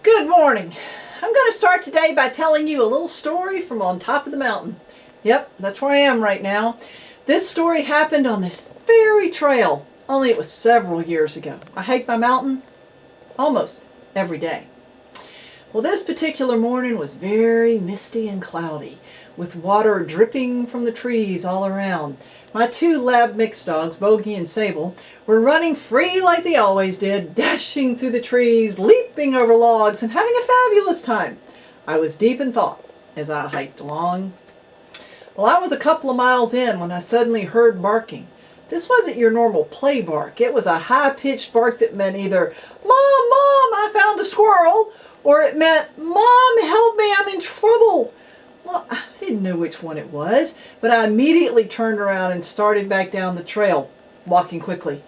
Good morning. I'm going to start today by telling you a little story from on top of the mountain. Yep, that's where I am right now. This story happened on this very trail, only it was several years ago. I hike my mountain almost every day. Well, this particular morning was very misty and cloudy, with water dripping from the trees all around. My two lab mixed dogs, Bogey and Sable, were running free like they always did, dashing through the trees, leaping over logs, and having a fabulous time. I was deep in thought as I hiked along. Well, I was a couple of miles in when I suddenly heard barking. This wasn't your normal play bark. It was a high-pitched bark that meant either, "Mom, Mom, I found a squirrel," or it meant, "Mom, help me, I'm in trouble." Well, I didn't know which one it was, but I immediately turned around and started back down the trail, walking quickly.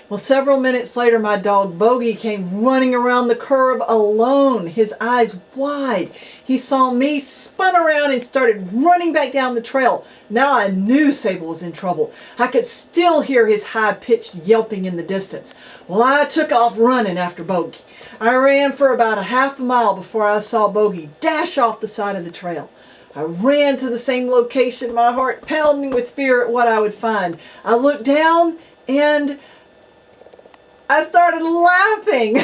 Well, several minutes later, my dog Bogey came running around the curve alone, his eyes wide. He saw me, spun around, and started running back down the trail. Now I knew Sable was in trouble. I could still hear his high-pitched yelping in the distance. Well, I took off running after Bogey. I ran for about a half a mile before I saw Bogey dash off the side of the trail. I ran to the same location, my heart pounding with fear at what I would find. I looked down and I started laughing.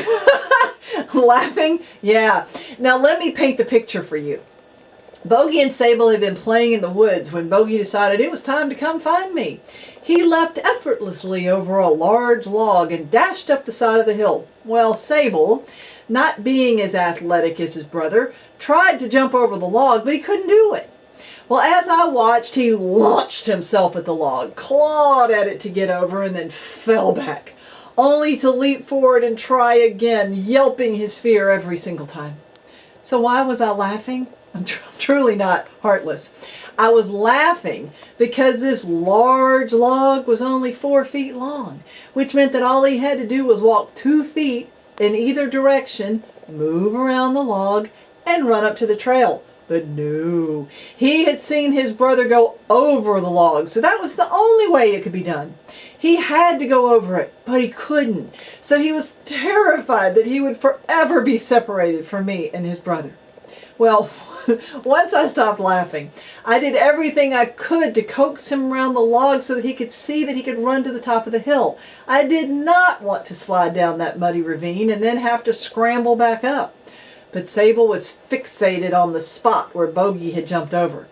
Laughing? Yeah. Now let me paint the picture for you. Bogey and Sable had been playing in the woods when Bogey decided it was time to come find me. He leapt effortlessly over a large log and dashed up the side of the hill. Well, Sable, not being as athletic as his brother, tried to jump over the log, but he couldn't do it. Well, as I watched, he launched himself at the log, clawed at it to get over, and then fell back, only to leap forward and try again, yelping his fear every single time. So why was I laughing? I'm truly not heartless. I was laughing because this large log was only 4 feet long, which meant that all he had to do was walk 2 feet in either direction, move around the log, and run up to the trail. But no, he had seen his brother go over the log, so that was the only way it could be done. He had to go over it, but he couldn't. So he was terrified that he would forever be separated from me and his brother. Well, once I stopped laughing, I did everything I could to coax him around the log so that he could see that he could run to the top of the hill. I did not want to slide down that muddy ravine and then have to scramble back up. But Sable was fixated on the spot where Bogey had jumped over.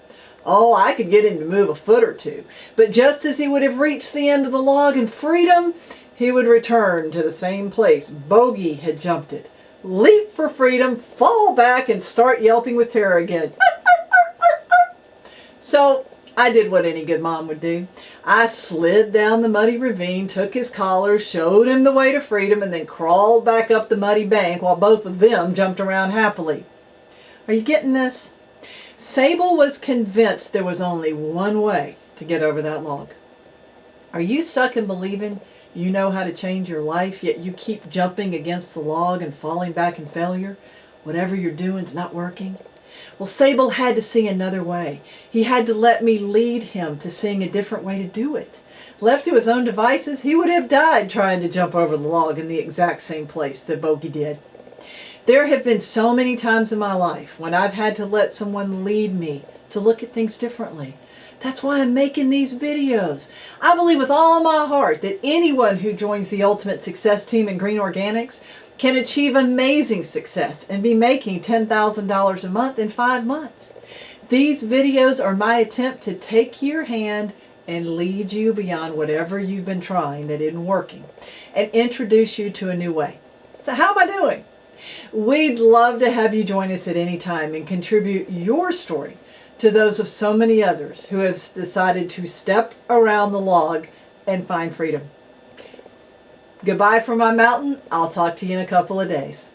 Oh, I could get him to move a foot or two, but just as he would have reached the end of the log and freedom, he would return to the same place Bogey had jumped it, leap for freedom, fall back, and start yelping with terror again. So I did what any good mom would do. I slid down the muddy ravine, took his collar, showed him the way to freedom, and then crawled back up the muddy bank while both of them jumped around happily. Are you getting this? Sable was convinced there was only one way to get over that log. Are you stuck in believing you know how to change your life, yet you keep jumping against the log and falling back in failure? Whatever you're doing is not working? Well, Sable had to see another way. He had to let me lead him to seeing a different way to do it. Left to his own devices, he would have died trying to jump over the log in the exact same place that Bogey did. There have been so many times in my life when I've had to let someone lead me to look at things differently. That's why I'm making these videos. I believe with all of my heart that anyone who joins the Ultimate Success Team in Green Organics can achieve amazing success and be making $10,000 a month in 5 months. These videos are my attempt to take your hand and lead you beyond whatever you've been trying that isn't working and introduce you to a new way. So how am I doing? We'd love to have you join us at any time and contribute your story to those of so many others who have decided to step around the log and find freedom. Goodbye from my mountain. I'll talk to you in a couple of days.